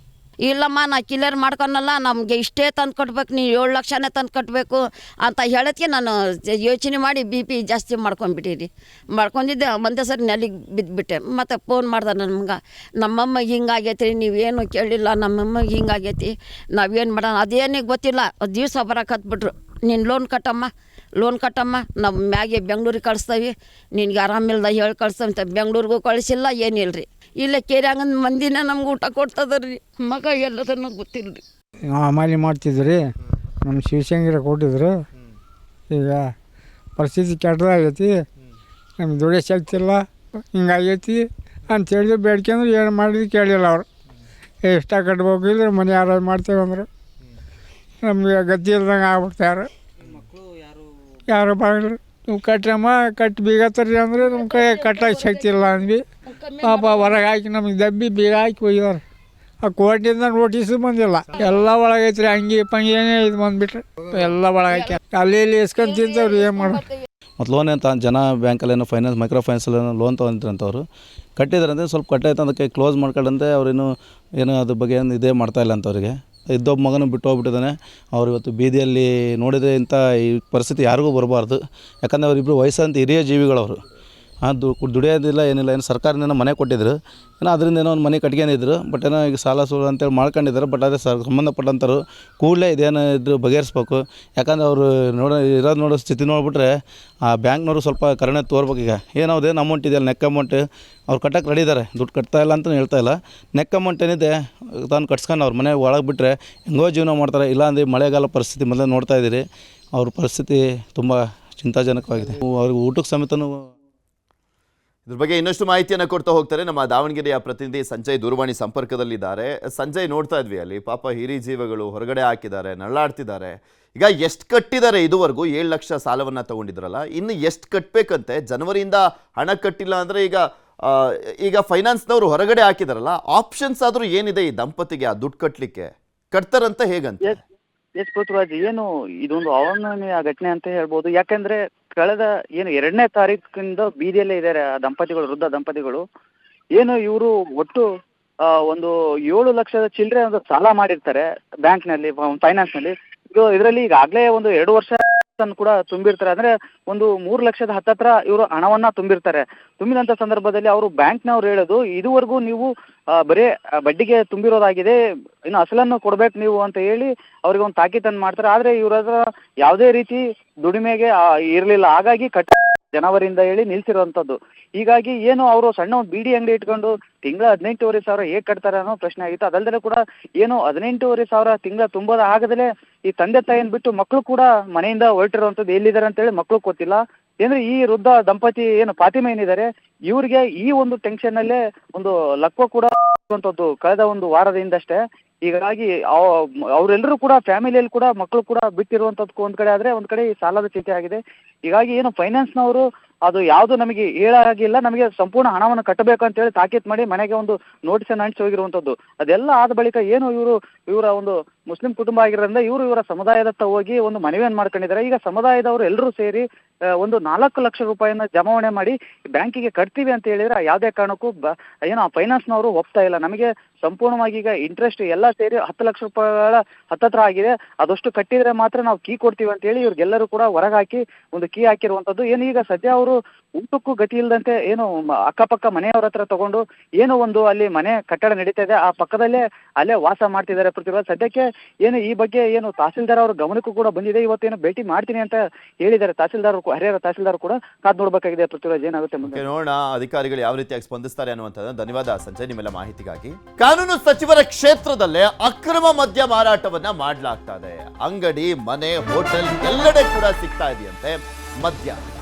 ಇಲ್ಲಮ್ಮ ನಾ ಕ್ಲಿಯರ್ ಮಾಡ್ಕೊನಲ್ಲ, ನಮಗೆ ಇಷ್ಟೇ ತಂದು ಕಟ್ಬೇಕು, ನೀವು 7 ಲಕ್ಷನೇ ತಂದು ಕಟ್ಟಬೇಕು ಅಂತ ಹೇಳೋದಕ್ಕೆ ನಾನು ಯೋಚನೆ ಮಾಡಿ BP ಜಾಸ್ತಿ ಮಾಡ್ಕೊಂಡ್ಬಿಟ್ಟಿರಿ. ಮಾಡ್ಕೊಂಡಿದ್ದೆ. ಒಂದೇ ಸರಿ ನೆಲಿಗೆ ಬಿದ್ದುಬಿಟ್ಟೆ. ಮತ್ತು ಫೋನ್ ಮಾಡ್ದೆ ನಮ್ಮಮ್ಮಗೆ ಹಿಂಗಾಗೈತಿ ರೀ, ನೀವೇನು ಕೇಳಿಲ್ಲ, ನಮ್ಮಮ್ಮಗೆ ಹಿಂಗಾಗೈತಿ, ನಾವೇನು ಮಾಡೋಣ ಅದೇನಿಗೆ ಗೊತ್ತಿಲ್ಲ. ದಿವಸ ಬರೋಕತ್ಬಿಟ್ರು, ನೀನು ಲೋನ್ ಕಟ್ಟಮ್ಮ, ನಮ್ಮ ಮ್ಯಾಗೆ ಬೆಂಗ್ಳೂರಿಗೆ ಕಳಿಸ್ತೀವಿ, ನಿನಗೆ ಆರಾಮಿಲ್ದ ಹೇಳಿ ಕಳಿಸ್ತಂತ. ಬೆಂಗ್ಳೂರಿಗೂ ಕಳಿಸಿಲ್ಲ, ಏನಿಲ್ಲ ರೀ. ಇಲ್ಲೇ ಕೇರ್ಯಾಂಗನ ಮಂದಿನ ನಮ್ಗೆ ಊಟ ಕೊಡ್ತದ್ರಿ. ಮಗ ಎಲ್ಲದನ್ನ ಗೊತ್ತಿಲ್ಲ ರೀ. ನಾವು ಅಮಾಲಿ ಮಾಡ್ತಿದ್ವಿ ರೀ. ನಮ್ಮ ಶಿವಶಂಕರ ಕೊಟ್ಟಿದ್ರು. ಈಗ ಪರಿಸ್ಥಿತಿ ಕೆಟ್ಟದಾಗೈತಿ, ನಮ್ಗೆ ದುಡಿಯೋ ಶಕ್ತಿ ಇಲ್ಲ, ಹಿಂಗಾಗೈತಿ ಅಂಥೇಳಿ ಬೇಡ್ಕೊಂಡ್ರೆ ಏನು ಮಾಡಿದ್ರು ಕೇಳಿಲ್ಲ ಅವರು. ಇಷ್ಟ ಕಟ್ಬೇಕು ಇದ್ರೆ ಮನೆ ಯಾರು ಮಾಡ್ತೇವೆ ಅಂದ್ರೆ ನಮಗೆ ಗತಿ ಇಲ್ದಂಗೆ ಆಗ್ಬಿಡ್ತಾರೆ. ಯಾರು ಬರಲ್ಲ, ನೀವು ಕಟ್ಟಮ್ಮ ಕಟ್ಟಿ ಬೀಗ ತರ್ರಿ ಅಂದರೆ ನಮ್ಮ ಕೈ ಕಟ್ಟೋಕೆ ಶಕ್ತಿ ಇಲ್ಲ ಅಂದ್ವಿ. ಪಾಪ ಹೊರಗೆ ಹಾಕಿ ನಮಗೆ ದಬ್ಬಿ ಬೀಗ ಹಾಕಿ ಹೋಗಿದಾರೆ. ಆ ಕೋರ್ಟಿಂದ ನೋಟಿಸು ಬಂದಿಲ್ಲ, ಎಲ್ಲ ಒಳಗೈತ್ರಿ. ಅಂಗಿ ಪಂಗಿ ಏನೇ ಇದು ಬಂದುಬಿಟ್ರೆ ಎಲ್ಲ ಒಳಗಾಕಿ ಅಲ್ಲಿ ಇಲ್ಲಿ ಇಸ್ಕೊಂಡು ತಿಂತವ್ರು, ಏನು ಮಾಡೋದು. ಮತ್ತು ಲೋನ್ ಅಂತ ಜನ ಬ್ಯಾಂಕಲ್ಲೇನೋ ಫೈನಾನ್ಸ್ ಮೈಕ್ರೋ ಫೈನಾನ್ಸಲ್ಲೇನೋ ಲೋನ್ ತೊಗೊಂಡಿದ್ರಂತವ್ರು ಕಟ್ಟಿದ್ರಂತೆ, ಸ್ವಲ್ಪ ಕಟ್ಟೈತೆ ಅದಕ್ಕೆ ಕ್ಲೋಸ್ ಮಾಡ್ಕೊಂಡಂತೆ ಅವ್ರೇನು ಏನು ಅದ್ರ ಬಗ್ಗೆ ಏನು ಇದೇ ಮಾಡ್ತಾಯಿಲ್ಲ ಅಂತ ಅವರಿಗೆ. ಇದ್ದೊಬ್ಬ ಮಗನೂ ಬಿಟ್ಟು ಹೋಗ್ಬಿಟ್ಟಿದ್ದಾನೆ. ಅವ್ರು ಇವತ್ತು ಬೀದಿಯಲ್ಲಿ ನೋಡಿದರೆ ಇಂಥ ಈ ಪರಿಸ್ಥಿತಿ ಯಾರಿಗೂ ಬರಬಾರ್ದು. ಯಾಕಂದರೆ ಅವರಿಬ್ಬರು ವಯಸ್ಸಂತ ಹಿರಿಯ ಜೀವಿಗಳವರು. ಅದು ದುಡಿಯೋದಿಲ್ಲ ಏನಿಲ್ಲ, ಏನು ಸರ್ಕಾರದಿಂದ ಮನೆ ಕೊಟ್ಟಿದ್ರು, ಏನೋ ಅದರಿಂದ ಏನೋ ಒಂದು ಮನೆ ಕಟ್ಕೊಂಡಿದ್ರು. ಬಟ್ ಏನೋ ಈಗ ಸಾಲ ಸೂಲ ಅಂತೇಳಿ ಮಾಡ್ಕೊಂಡಿದ್ದಾರೆ. ಬಟ್ ಅದೇ ಸಂಬಂಧಪಟ್ಟಂಥವ್ರು ಕೂಡಲೇ ಇದೇನೋ ಇದ್ರು ಬಗೆಹರಿಸ್ಬೇಕು. ಯಾಕಂದ್ರೆ ಅವರು ನೋಡೋ ಸ್ಥಿತಿ ನೋಡಿಬಿಟ್ರೆ ಆ ಬ್ಯಾಂಕ್ನವರು ಸ್ವಲ್ಪ ಕರುಣೆ ತೋರ್ಬೇಕು. ಈಗ ಏನೋ ಅದೇನು ಅಮೌಂಟ್ ಇದೆಯಲ್ಲ, ನೆಕ್ ಅಮೌಂಟ್ ಅವ್ರು ಕಟ್ಟಕ್ಕೆ ರೆಡಿ ಇದ್ದಾರೆ, ದುಡ್ಡು ಕಟ್ತಾ ಇಲ್ಲ ಅಂತ ಹೇಳ್ತಾ ಇಲ್ಲ. ನೆಕ್ ಅಮೌಂಟ್ ಏನಿದೆ ತಾನು ಕಟ್ಸ್ಕೊಂಡು ಅವ್ರ ಮನೆ ಒಳಗೆ ಬಿಟ್ಟರೆ ಹೆಂಗೋ ಜೀವನ ಮಾಡ್ತಾರೆ. ಇಲ್ಲಾಂದರೆ ಮಳೆಗಾಲ ಪರಿಸ್ಥಿತಿ ಮೊದಲೇ ನೋಡ್ತಾ ಇದ್ದೀರಿ, ಅವ್ರ ಪರಿಸ್ಥಿತಿ ತುಂಬ ಚಿಂತಾಜನಕವಾಗಿದೆ. ಅವ್ರಿಗೆ ಊಟಕ್ಕೆ ಸಮೇತನೂ. ಇದ್ರ ಬಗ್ಗೆ ಇನ್ನಷ್ಟು ಮಾಹಿತಿಯನ್ನು ಕೊಡ್ತಾ ಹೋಗ್ತಾರೆ ನಮ್ಮ ದಾವಣಗೆರೆಯ ಪ್ರತಿನಿಧಿ ಸಂಜಯ್ ದೂರವಾಣಿ ಸಂಪರ್ಕದಲ್ಲಿದ್ದಾರೆ. ಸಂಜಯ್, ನೋಡ್ತಾ ಇದ್ವಿ ಅಲ್ಲಿ ಪಾಪ ಹಿರಿ ಜೀವಗಳು ಹೊರಗಡೆ ಹಾಕಿದ್ದಾರೆ, ನರಳಾಡ್ತಿದ್ದಾರೆ. ಈಗ ಎಷ್ಟು ಕಟ್ಟಿದ್ದಾರೆ ಇದುವರೆಗೂ? 7 ಲಕ್ಷ ಸಾಲವನ್ನು ತಗೊಂಡಿದ್ರಲ್ಲ, ಇನ್ನು ಎಷ್ಟು ಕಟ್ಟಬೇಕಂತೆ? ಜನವರಿಯಿಂದ ಹಣ ಕಟ್ಟಿಲ್ಲ ಅಂದರೆ ಈಗ ಫೈನಾನ್ಸ್ನವರು ಹೊರಗಡೆ ಹಾಕಿದಾರಲ್ಲ, ಆಪ್ಷನ್ಸ್ ಆದರೂ ಏನಿದೆ ಈ ದಂಪತಿಗೆ ಆ ದುಡ್ಡು ಕಟ್ಟಲಿಕ್ಕೆ? ಕಟ್ತಾರಂತ ಹೇಗಂತ? ಎಸ್ ಪೃಥ್ವಿರಾಜ್, ಏನು ಇದೊಂದು ಅವಾನ್ಯ ಘಟನೆ ಅಂತ ಹೇಳ್ಬೋದು. ಯಾಕಂದ್ರೆ ಕಳೆದ 2ನೇ ತಾರೀಕಿಂದ ಬೀದಿಯಲ್ಲೇ ಇದ್ದಾರೆ ಆ ದಂಪತಿಗಳು, ವೃದ್ಧ ದಂಪತಿಗಳು. ಏನು ಇವರು ಒಟ್ಟು ಒಂದು 7 ಲಕ್ಷದ ಚಿಲ್ಲರೆ ಒಂದು ಸಾಲ ಮಾಡಿರ್ತಾರೆ ಬ್ಯಾಂಕ್ನಲ್ಲಿ, ಫೈನಾನ್ಸ್ನಲ್ಲಿ. ಇದರಲ್ಲಿ ಈಗಾಗಲೇ ಒಂದು 2 ವರ್ಷ ಕೂಡ ತುಂಬಿರ್ತಾರೆ. ಅಂದ್ರೆ ಒಂದು 3 ಲಕ್ಷದ ಹತ್ತತ್ರ ಇವರು ಹಣವನ್ನ ತುಂಬಿರ್ತಾರೆ. ತುಂಬಿದಂತ ಸಂದರ್ಭದಲ್ಲಿ ಅವರು ಬ್ಯಾಂಕ್ನವ್ರು ಹೇಳೋದು, ಇದುವರೆಗೂ ನೀವು ಬರೀ ಬಡ್ಡಿಗೆ ತುಂಬಿರೋದಾಗಿದೆ, ಇನ್ನು ಅಸಲನ್ನು ಕೊಡ್ಬೇಕು ನೀವು ಅಂತ ಹೇಳಿ ಅವ್ರಿಗೆ ಒಂದು ತಾಕೀತನ್ನು ಮಾಡ್ತಾರೆ. ಆದ್ರೆ ಇವ್ರ ಹತ್ರ ಯಾವುದೇ ರೀತಿ ದುಡಿಮೆಗೆ ಇರಲಿಲ್ಲ. ಹಾಗಾಗಿ ಜನವರಿಯಿಂದ ಹೇಳಿ ನಿಲ್ಸಿರುವಂಥದ್ದು. ಹೀಗಾಗಿ ಏನು ಅವರು ಸಣ್ಣ ಒಂದು ಬೀಡಿ ಅಂಗಡಿ ಇಟ್ಕೊಂಡು ತಿಂಗಳ 18,500 ಹೇಗೆ ಕಟ್ತಾರೆ ಅನ್ನೋ ಪ್ರಶ್ನೆ ಆಗಿತ್ತು. ಅದಲ್ಲದೆ ಕೂಡ ಏನು 18,500 ತಿಂಗಳ ತುಂಬೋದ ಆಗದಲೇ ಈ ತಂದೆ ತಾಯಿಯನ್ನು ಬಿಟ್ಟು ಮಕ್ಕಳು ಕೂಡ ಮನೆಯಿಂದ ಹೊರಟಿರುವಂಥದ್ದು. ಎಲ್ಲಿದ್ದಾರೆ ಅಂತೇಳಿ ಮಕ್ಕಳು ಗೊತ್ತಿಲ್ಲ. ಅಂದ್ರೆ ಈ ವೃದ್ಧ ದಂಪತಿ ಏನು ಫಾತಿಮಾ ಏನಿದ್ದಾರೆ, ಇವ್ರಿಗೆ ಈ ಒಂದು ಟೆನ್ಷನ್ನಲ್ಲೇ ಒಂದು ಲಕ್ವ ಕೂಡ ಕಳೆದ ಒಂದು ವಾರದಿಂದಷ್ಟೇ. ಹೀಗಾಗಿ ಅವರೆಲ್ಲರೂ ಕೂಡ ಫ್ಯಾಮಿಲಿಯಲ್ಲಿ ಕೂಡ ಮಕ್ಕಳು ಕೂಡ ಬಿಟ್ಟಿರುವಂಥದ್ದು ಒಂದ್ ಕಡೆ ಆದ್ರೆ, ಒಂದ್ ಕಡೆ ಈ ಸಾಲದ ಚಿಂತೆ ಆಗಿದೆ. ಹೀಗಾಗಿ ಏನು ಫೈನಾನ್ಸ್ನವರು ಅದು ಯಾವುದು ನಮಗೆ ಹೇಳಾಗಿಲ್ಲ, ನಮಗೆ ಸಂಪೂರ್ಣ ಹಣವನ್ನು ಕಟ್ಟಬೇಕು ಅಂತ ಹೇಳಿ ತಾಕೀತು ಮಾಡಿ ಮನೆಗೆ ಒಂದು ನೋಟಿಸನ್ನು ಅಂಟಿಸಿ ಹೋಗಿರುವಂಥದ್ದು. ಅದೆಲ್ಲ ಆದ ಬಳಿಕ ಏನು ಇವರ ಒಂದು ಮುಸ್ಲಿಂ ಕುಟುಂಬ ಆಗಿರೋದ್ರಿಂದ ಇವರ ಸಮುದಾಯದತ್ತ ಹೋಗಿ ಒಂದು ಮನವಿಯನ್ನು ಮಾಡ್ಕೊಂಡಿದ್ದಾರೆ. ಈಗ ಸಮುದಾಯದವರು ಎಲ್ಲರೂ ಸೇರಿ ಒಂದು 4 ಲಕ್ಷ ರೂಪಾಯಿನ ಜಮಾವಣೆ ಮಾಡಿ ಬ್ಯಾಂಕಿಗೆ ಕಟ್ತೀವಿ ಅಂತ ಹೇಳಿದ್ರೆ ಯಾವುದೇ ಕಾರಣಕ್ಕೂ ಏನು ಆ ಫೈನಾನ್ಸ್ನವರು ಒಪ್ತಾ ಇಲ್ಲ. ನಮಗೆ ಸಂಪೂರ್ಣವಾಗಿ ಈಗ ಇಂಟ್ರೆಸ್ಟ್ ಎಲ್ಲ ಸೇರಿ 10 ಲಕ್ಷ ರೂಪಾಯಿಗಳ ಹತ್ತತ್ರ ಆಗಿದೆ, ಅದಷ್ಟು ಕಟ್ಟಿದ್ರೆ ಮಾತ್ರ ನಾವು ಕೀ ಕೊಡ್ತೀವಿ ಅಂತ ಹೇಳಿ ಇವ್ರಿಗೆಲ್ಲರೂ ಕೂಡ ಹೊರಗೆ ಹಾಕಿ ಒಂದು ಕೀ ಹಾಕಿರುವಂಥದ್ದು. ಏನು ಈಗ ಸದ್ಯ ಅವರು ಊಟಕ್ಕೂ ಗತಿ ಇಲ್ಲದಂತೆ ಏನು ಅಕ್ಕಪಕ್ಕ ಮನೆಯವ್ರ ಹತ್ರ ತಗೊಂಡು ಏನು ಒಂದು ಅಲ್ಲಿ ಮನೆ ಕಟ್ಟಡ ನಡೀತಾ ಇದೆ, ಆ ಪಕ್ಕದಲ್ಲೇ ಅಲ್ಲೇ ವಾಸ ಮಾಡ್ತಿದ್ದಾರೆ ಪೃಥ್ವಿರಾಜ್. ಸದ್ಯಕ್ಕೆ ಏನು ಈ ಬಗ್ಗೆ ಏನು ತಹಸೀಲ್ದಾರ್ ಅವ್ರ ಗಮನಕ್ಕೂ ಕೂಡ ಬಂದಿದೆ. ಇವತ್ತೇನು ಭೇಟಿ ಮಾಡ್ತೀನಿ ಅಂತ ಹೇಳಿದ್ದಾರೆ ತಹಸೀಲ್ದಾರ್, ಹರಿಹರ ತಹಸೀಲ್ದಾರ್ ಕೂಡ. ಕಾದ್ ನೋಡ್ಬೇಕಾಗಿದೆ ಪೃಥ್ವಿರಾಜ್, ಏನಾಗುತ್ತೆ ಮುಂದೆ ನೋಡೋಣ ಅಧಿಕಾರಿಗಳು ಯಾವ ರೀತಿಯಾಗಿ ಸ್ಪಂದಿಸ್ತಾರೆ ಅನ್ನುವಂಥದ್ದು. ಧನ್ಯವಾದ ಸಂಜಯ್ ನಿಮ್ಮೆಲ್ಲ ಮಾಹಿತಿಗಾಗಿ. ಕಾನೂನು ಸಚಿವರ ಕ್ಷೇತ್ರದಲ್ಲೇ ಅಕ್ರಮ ಮದ್ಯ ಮಾರಾಟವನ್ನ ಮಾಡಲಾಗ್ತಾ ಇದೆ. ಅಂಗಡಿ, ಮನೆ, ಹೋಟೆಲ್ ಎಲ್ಲೆಡೆ ಕೂಡ ಸಿಗ್ತಾ ಇದೆಯಂತೆ ಮದ್ಯ.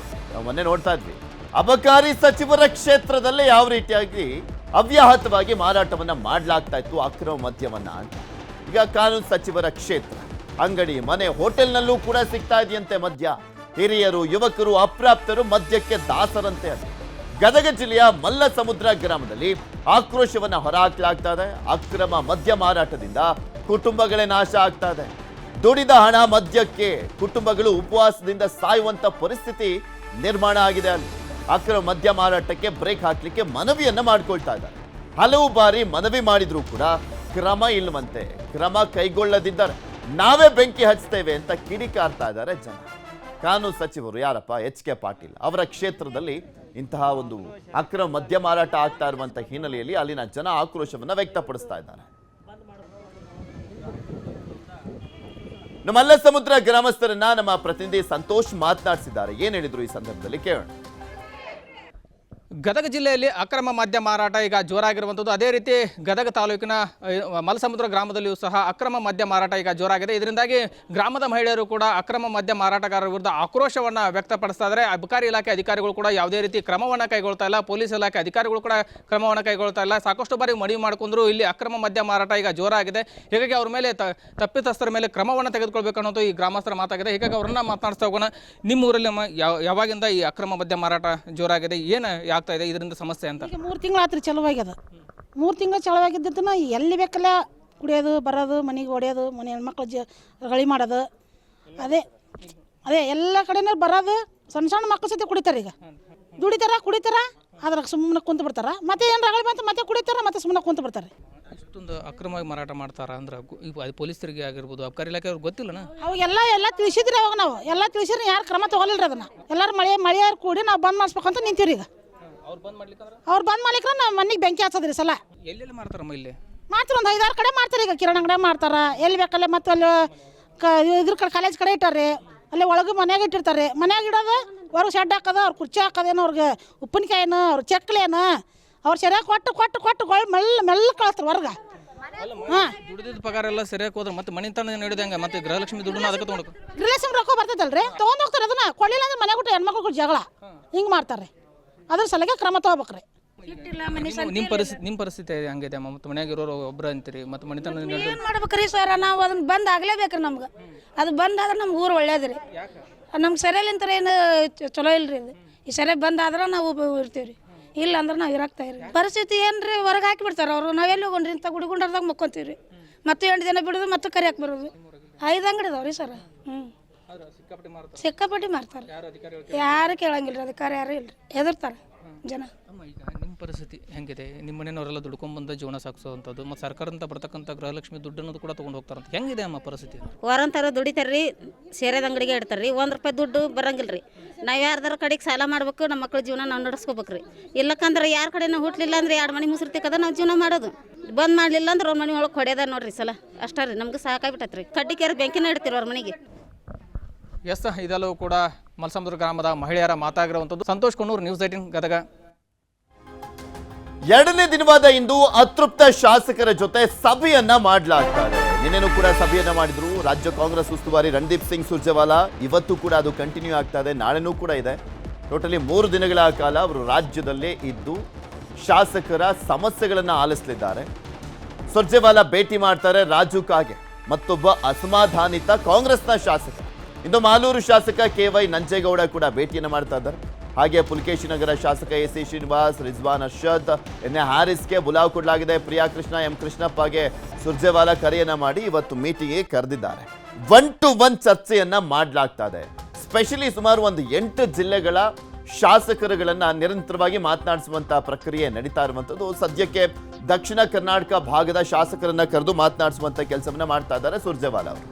ನಾವು ಮೊನ್ನೆ ನೋಡ್ತಾ ಇದ್ವಿ ಅಬಕಾರಿ ಸಚಿವರ ಕ್ಷೇತ್ರದಲ್ಲೇ ಯಾವ ರೀತಿಯಾಗಿ ಅವ್ಯಾಹತವಾಗಿ ಮಾರಾಟವನ್ನ ಮಾಡಲಾಗ್ತಾ ಇತ್ತು ಅಕ್ರಮ ಮದ್ಯವನ್ನ ಅಂತ. ಈಗ ಕಾನೂನು ಸಚಿವರ ಕ್ಷೇತ್ರ, ಅಂಗಡಿ, ಮನೆ, ಹೋಟೆಲ್ನಲ್ಲೂ ಕೂಡ ಸಿಗ್ತಾ ಇದೆಯಂತೆ ಮದ್ಯ. ಹಿರಿಯರು, ಯುವಕರು, ಅಪ್ರಾಪ್ತರು ಮದ್ಯಕ್ಕೆ ದಾಸರಂತೆ. ಅದು ಗದಗ ಜಿಲ್ಲೆಯ ಮಲ್ಲಸಮುದ್ರ ಗ್ರಾಮದಲ್ಲಿ ಆಕ್ರೋಶವನ್ನ ಹೊರಹಾಕಲಾಗ್ತಾ ಇದೆ. ಅಕ್ರಮ ಮದ್ಯ ಮಾರಾಟದಿಂದ ಕುಟುಂಬಗಳೇ ನಾಶ ಆಗ್ತಾ ಇದೆ. ದುಡಿದ ಹಣ ಮದ್ಯಕ್ಕೆ ಕುಟುಂಬಗಳು ಉಪವಾಸದಿಂದ ಸಾಯುವಂತ ಪರಿಸ್ಥಿತಿ ನಿರ್ಮಾಣ ಆಗಿದೆ. ಅಲ್ಲಿ ಅಕ್ರಮ ಮದ್ಯ ಮಾರಾಟಕ್ಕೆ ಬ್ರೇಕ್ ಹಾಕ್ಲಿಕ್ಕೆ ಮನವಿಯನ್ನ ಮಾಡ್ಕೊಳ್ತಾ ಇದ್ದಾರೆ. ಹಲವು ಬಾರಿ ಮನವಿ ಮಾಡಿದ್ರು ಕೂಡ ಕ್ರಮ ಇಲ್ಲವಂತೆ. ಕ್ರಮ ಕೈಗೊಳ್ಳದಿದ್ದರೆ ನಾವೇ ಬೆಂಕಿ ಹಚ್ತೇವೆ ಅಂತ ಕಿಡಿಕಾರ್ತಾ ಇದ್ದಾರೆ ಜನ. ಕಾನೂನು ಸಚಿವರು ಯಾರಪ್ಪ? HK ಪಾಟೀಲ್ ಅವರ ಕ್ಷೇತ್ರದಲ್ಲಿ ಇಂತಹ ಒಂದು ಅಕ್ರಮ ಮದ್ಯ ಮಾರಾಟ ಆಗ್ತಾ ಇರುವಂತ ಹಿನ್ನೆಲೆಯಲ್ಲಿ ಅಲ್ಲಿನ ಜನ ಆಕ್ರೋಶವನ್ನ ವ್ಯಕ್ತಪಡಿಸ್ತಾ ಇದ್ದಾರೆ. ನಮ್ಮ ಸಮುದ್ರ ಗ್ರಾಮಸ್ಥರನ್ನ ನಮ್ಮ ಪ್ರತಿನಿಧಿ ಸಂತೋಷ್ ಮಾತನಾಡಿಸಿದ್ದಾರೆ. ಏನ್ ಹೇಳಿದ್ರು ಈ ಸಂದರ್ಭದಲ್ಲಿ ಕೇಳೋಣ. ಗದಗ ಜಿಲ್ಲೆಯಲ್ಲಿ ಅಕ್ರಮ ಮದ್ಯ ಮಾರಾಟ ಈಗ ಜೋರಾಗಿರುವಂಥದ್ದು. ಅದೇ ರೀತಿ ಗದಗ ತಾಲೂಕಿನ ಮಲಸಮುದ್ರ ಗ್ರಾಮದಲ್ಲಿಯೂ ಸಹ ಅಕ್ರಮ ಮದ್ಯ ಮಾರಾಟ ಈಗ ಜೋರಾಗಿದೆ. ಇದರಿಂದಾಗಿ ಗ್ರಾಮದ ಮಹಿಳೆಯರು ಕೂಡ ಅಕ್ರಮ ಮದ್ಯ ಮಾರಾಟಗಾರರ ವಿರುದ್ಧ ಆಕ್ರೋಶವನ್ನು ವ್ಯಕ್ತಪಡಿಸ್ತಾ ಇದ್ದಾರೆ. ಅಬಕಾರಿ ಇಲಾಖೆ ಅಧಿಕಾರಿಗಳು ಕೂಡ ಯಾವುದೇ ರೀತಿ ಕ್ರಮವನ್ನು ಕೈಗೊಳ್ತಾ ಇಲ್ಲ, ಪೊಲೀಸ್ ಇಲಾಖೆ ಅಧಿಕಾರಿಗಳು ಕೂಡ ಕ್ರಮವನ್ನು ಕೈಗೊಳ್ತಾ ಇಲ್ಲ. ಸಾಕಷ್ಟು ಬಾರಿ ಮನವಿ ಮಾಡಿಕೊಂಡ್ರು ಇಲ್ಲಿ ಅಕ್ರಮ ಮದ್ಯ ಮಾರಾಟ ಈಗ ಜೋರಾಗಿದೆ. ಹೀಗಾಗಿ ಅವ್ರ ಮೇಲೆ ತಪ್ಪಿತಸ್ಥರ ಮೇಲೆ ಕ್ರಮವನ್ನು ತೆಗೆದುಕೊಳ್ಬೇಕು ಅನ್ನೋದು ಈ ಗ್ರಾಮಸ್ಥರ ಮಾತಾಗಿದೆ. ಹೀಗಾಗಿ ಅವ್ರನ್ನ ಮಾತನಾಡ್ತಾ ಹೋಗೋಣ. ನಿಮ್ಮ ಊರಲ್ಲಿ ಯಾವಾಗಿಂದ ಈ ಅಕ್ರಮ ಮದ್ಯ ಮಾರಾಟ ಜೋರಾಗಿದೆ, ಏನು ಆಗ್ತಾ ಇದೆ ಇದರಿಂದ ಸಮಸ್ಯೆ ಅಂತ? ಈಗ 3 ತಿಂಗಳು ಆತ್ರಿ ಚಲುವಾಗ್ಯದ. 3 ತಿಂಗಳು ಚಲುವಾಗಿದ್ದನ್ನ ಎಲ್ಲಿ ಬೇಕಲ್ಲ ಕುಡಿಯೋದು ಬರೋದು, ಮನೆಗೆ ಹೊಡೆಯೋದು, ಮನೆ ಹೆಣ್ಮಕ್ಳು ಗಳಿ ಮಾಡೋದು, ಅದೇ ಎಲ್ಲ ಕಡೆನೂ ಬರೋದು. ಸಣ್ಣ ಮಕ್ಕಳು ಸತಿ ಕುಡಿತಾರೆ. ಈಗ ಕುಡಿತಾರ ಅದ್ರಾಗ ಸುಮ್ಮನೆ ಕುಂತು ಬಿಡ್ತಾರೆ. ಮತ್ತೆ ಏನು ರಗಳಿ ಬಂತು ಮತ್ತೆ ಕುಡಿತಾರೆ, ಮತ್ತೆ ಸುಮ್ಮನೆ ಕುಂತು ಬಿಡ್ತಾರೆ. ಅಷ್ಟೊಂದು ಅಕ್ರಮವಾಗಿ ಮಾರಾಟ ಮಾಡ್ತಾರ ಅಂದ್ರೆ ಪೊಲೀಸರಿಗೆ ಆಗಿರ್ಬೋದು, ಅಬಕಾರಿ ಇಲಾಖೆ ಅವ್ರಿಗೆ ಗೊತ್ತಿಲ್ಲನ? ಅವಾಗೆಲ್ಲ ತಿಳಿಸಿದ್ರಿ. ಅವಾಗ ನಾವು ಎಲ್ಲ ತಿಳಿಸಿದ್ರೆ ಯಾರು ಕ್ರಮ ತಗೊಲಿಲ್ಲ. ಅದನ್ನ ಎಲ್ಲರೂ ಮಳೆಯಾರು ಕೂಡಿ ನಾವು ಬಂದ್ ಮಾಡಿಸ್ಬೇಕಂತ ನಿಂತೀವ್ರಿ. ಈಗ ಅವ್ರು ಬಂದ್ ಮಾಡ್ಲಿಕ್ಕೆ ನಾವು ಮನೆಗೆ ಬೆಂಕಿ ಹಚ್ಚೋದ್ರಿ ಸಲ. ಎಲ್ಲೆಲ್ಲಿ ಮಾಡ್ತಾರಮ್ಮ? ಇಲ್ಲಿ ಮಾಡ್ತಾರೆ, ಒಂದು 5-6 ಕಡೆ ಮಾಡ್ತಾರೆ. ಈಗ ಕಿರಾಣಿ ಅಂಗಡಿ ಮಾಡ್ತಾರೆ, ಎಲ್ಲಿ ಬೇಕಲ್ಲೇ. ಮತ್ತು ಅಲ್ಲಿ ಇದ್ರ ಕಡೆ ಕಾಲೇಜ್ ಕಡೆ ಇಟ್ಟಾರೆ, ಅಲ್ಲಿ ಒಳಗೆ ಮನ್ಯಾಗ ಇಟ್ಟಿರ್ತಾರೆ. ಮನ್ಯಾಗ ಇಡೋದು, ಹೊರಗೆ ಶೆಡ್ ಹಾಕೋದು, ಅವ್ರು ಕುರ್ಚಿ ಹಾಕೋದೇನು, ಅವ್ರಿಗೆ ಉಪ್ಪಿನಕಾಯಿನ, ಅವ್ರ ಚಕ್ಲೇನು, ಅವ್ರು ಸರಿಯಾಗಿ ಕೊಟ್ಟು ಮೆಲ್ಲ ಕಳಿಸ್ತಾರೆ ಹೊರಗೆ. ದುಡಿದ ಪಗಾರ ಎಲ್ಲ ಸರಿಯಾಗಿ ಹೋದ್ರೆ ಮತ್ತೆ ಮನೆ ತನ ನೀಡಿದಂಗೆ ಮತ್ತೆ ಗೃಹಲಕ್ಷ್ಮಿ ದುಡ್ಡು ಅದಕ್ಕೆ ತೊಗೊಂಡು ಗೃಹಲಕ್ಷ್ಮಿ ರೊಕ್ಕ ಬರ್ತೈತಲ್ರಿ, ತೊಗೊಂಡು ಹೋಗ್ತಾರೆ. ಅದನ್ನ ಕೊಡಲಿಲ್ಲ ಅಂದ್ರೆ ಮನೆ ಬಿಟ್ಟು ಹೆಣ್ಮಕ್ಳು ಜಗಳ ಹಿಂಗೆ ಮಾಡ್ತಾರೆ. ಅದ್ರ ಸಲಗೆ ಕ್ರಮ ತಗೋಬೇಕ್ರಿ. ನಿಮ್ಮ ಪರಿಸ್ಥಿತಿ ಹಂಗಿದೆ ಅಮ್ಮ. ಮತ್ತು ಮನ್ಯಾಗ ಇರೋರು ಒಬ್ಬರು ಅಂತೀರಿ, ಮತ್ತು ಮನೆತನ ಏನು ಮಾಡ್ಬೇಕ್ರಿ ಸರ್? ನಾವು ಅದನ್ನ ಬಂದ್ ಆಗ್ಲೇಬೇಕ್ರಿ. ನಮ್ಗೆ ಅದು ಬಂದ್ ಆದ್ರೆ ನಮ್ಗೆ ಊರು ಒಳ್ಳೇದ್ರಿ. ನಮ್ಗೆ ಸರಿಯಲ್ಲಿಂತರ ಏನು ಚಲೋ ಇಲ್ರಿ. ಇದು ಈ ಸರಿ ಬಂದ್ ಆದ್ರೆ ನಾವು ಇರ್ತೀವಿ ರೀ, ಇಲ್ಲ ಅಂದ್ರೆ ನಾವು ಇರಾಕ್ತಾ ಇರಿ. ಪರಿಸ್ಥಿತಿ ಏನ್ರಿ, ಹೊರಗೆ ಹಾಕಿ ಬಿಡ್ತಾರೆ ಅವರು. ನಾವೆಲ್ಲಿ ಹೋಗೋಣ್ರಿ? ಇಂಥ ಗುಡಿಗುಂಡರ್ದಾಗ ಮಕ್ಕೊಂತೀವಿ ರೀ. ಮತ್ತೆ 8 ದಿನ ಬಿಡೋದು, ಮತ್ತೆ ಕರಿಯಾಕೆ ಬರೋದು. 5 ಅಂಗಡಿ ಇದಾವ್ರಿ ಸರ್. ಸಿಕ್ಕಾಪಟ್ಟಿ ಮಾರ್ತಾರೆ. ಯಾರು ಕೇಳಂಗಿಲ್ಲ, ಅಧಿಕಾರಿ ಯಾರು ಇಲ್ರಿ, ಹೆದರ್ತಾರೆ ಜನ. ಈಗ ನಿಮ್ಮ ಪರಿಸ್ಥಿತಿ ಹೆಂಗಿದೆ? ನಿಮ್ಮ ಮನೆಯವರೆಲ್ಲ ದುಡ್ಕೊಂಡ್ಬಂದು ಜೀವನ ಸಾಗಿಸೋವಂಥದ್ದು, ಮತ್ತು ಸರ್ಕಾರದಿಂದ ಬರ್ತಕ್ಕಂಥ ಗೃಹಲಕ್ಷ್ಮಿ ದುಡ್ಡನ್ನು ಕೂಡ ತೊಗೊಂಡು ಹೋಗ್ತಾರಂತ, ಹೆಂಗಿದೆ ಅಮ್ಮ ಪರಿಸ್ಥಿತಿ? ವಾರಂತರ ದುಡಿತಾರೆ ರೀ, ಸೇರೆದ ಅಂಗಡಿಗೆ ಇಡ್ತಾರೆ ರೀ. 1 ರೂಪಾಯಿ ದುಡ್ಡು ಬರಂಗಿಲ್ಲ ರೀ. ನಾವು ಯಾರ್ದಾರ ಕಡೆಗೆ ಸಾಲ ಮಾಡ್ಬೇಕು, ನಮ್ಮ ಮಕ್ಳ ಜೀವನ ನಾವು ನಡೆಸ್ಕೋಬೇಕು ರೀ. ಇಲ್ಲಕ್ಕಂದ್ರೆ ಯಾರ ಕಡೆ ನಾವು ಹುಟ್ಟಲಿಲ್ಲ ಅಂದ್ರೆ 2 ಮನೆ ಮುಸ್ರು ತಿಕ್ಕದ ನಾವು ಜೀವನ ಮಾಡೋದು. ಬಂದ್ ಮಾಡಲಿಲ್ಲ ಅಂದ್ರೆ ಅವ್ರ ಮನೆ ಒಳಗೆ ಹೊಡೆಯೋದ ನೋಡ್ರಿ ಸಲ. ಅಷ್ಟೇ ರೀ, ನಮ್ಗೆ ಸಾಕಾಗ್ಬಿಟ್ಟೈತೆ ರೀ. ಕಡ್ಡಿ ಕೇರಿ ಬೆಂಕಿನ ಇಡ್ತೀರಿ ಅವ್ರ ಮನೆಗೆ. ಎಸ್, ಇದೆಲ್ಲವೂ ಕೂಡ ಮಲಸಮುದ್ರ ಗ್ರಾಮದ ಮಹಿಳೆಯರ ಮಾತಾಗಿರುವಂಥದ್ದು. ಸಂತೋಷ್ ಕೊಣ್ಣೂರು, ನ್ಯೂಸ್ 18 ಗದಗ. 2ನೇ ದಿನವಾದ ಇಂದು ಅತೃಪ್ತ ಶಾಸಕರ ಜೊತೆ ಸಭೆಯನ್ನ ಮಾಡಲಾಗ್ತಾ ಇದೆ. ನಿನ್ನೆನೂ ಕೂಡ ಸಭೆಯನ್ನ ಮಾಡಿದ್ರು ರಾಜ್ಯ ಕಾಂಗ್ರೆಸ್ ಉಸ್ತುವಾರಿ ರಣದೀಪ್ ಸಿಂಗ್ ಸುರ್ಜೇವಾಲಾ. ಇವತ್ತು ಕೂಡ ಅದು ಕಂಟಿನ್ಯೂ ಆಗ್ತಾ ಇದೆ, ನಾಳೆನೂ ಕೂಡ ಇದೆ. ಟೋಟಲಿ 3 ದಿನಗಳ ಕಾಲ ಅವರು ರಾಜ್ಯದಲ್ಲೇ ಇದ್ದು ಶಾಸಕರ ಸಮಸ್ಯೆಗಳನ್ನ ಆಲಿಸಲಿದ್ದಾರೆ. ಸುರ್ಜೇವಾಲಾ ಭೇಟಿ ಮಾಡ್ತಾರೆ ರಾಜು ಕಾಗೆ, ಮತ್ತೊಬ್ಬ ಅಸಮಾಧಾನಿತ ಕಾಂಗ್ರೆಸ್ನ ಶಾಸಕ. ಇಂದು ಮಾಲೂರು ಶಾಸಕ KY ನಂಜೇಗೌಡ ಕೂಡ ಭೇಟಿಯನ್ನು ಮಾಡ್ತಾ ಇದ್ದಾರೆ. ಹಾಗೆ ಪುಲಕೇಶಿ ನಗರ ಶಾಸಕ AC ಶ್ರೀನಿವಾಸ್, ರಿಜ್ವಾನ್ ಅರ್ಷದ್, ಎನ್ಎ ಹ್ಯಾರಿಸ್ಗೆ ಬುಲಾವ್ ಕೊಡಲಾಗಿದೆ. ಪ್ರಿಯಾ ಕೃಷ್ಣ, ಎಂ ಕೃಷ್ಣಪ್ಪಗೆ ಸುರ್ಜೇವಾಲಾ ಕರೆಯನ್ನ ಮಾಡಿ ಇವತ್ತು ಮೀಟಿಂಗ್ಗೆ ಕರೆದಿದ್ದಾರೆ. 1-to-1 ಚರ್ಚೆಯನ್ನ ಮಾಡಲಾಗ್ತಾ ಇದೆ. ಸ್ಪೆಷಲಿ ಸುಮಾರು ಒಂದು 8 ಜಿಲ್ಲೆಗಳ ಶಾಸಕರುಗಳನ್ನ ನಿರಂತರವಾಗಿ ಮಾತನಾಡಿಸುವಂತಹ ಪ್ರಕ್ರಿಯೆ ನಡೀತಾ ಇರುವಂಥದ್ದು. ಸದ್ಯಕ್ಕೆ ದಕ್ಷಿಣ ಕರ್ನಾಟಕ ಭಾಗದ ಶಾಸಕರನ್ನ ಕರೆದು ಮಾತನಾಡಿಸುವಂತ ಕೆಲಸವನ್ನ ಮಾಡ್ತಾ ಇದ್ದಾರೆ ಸುರ್ಜೇವಾಲಾ ಅವರು.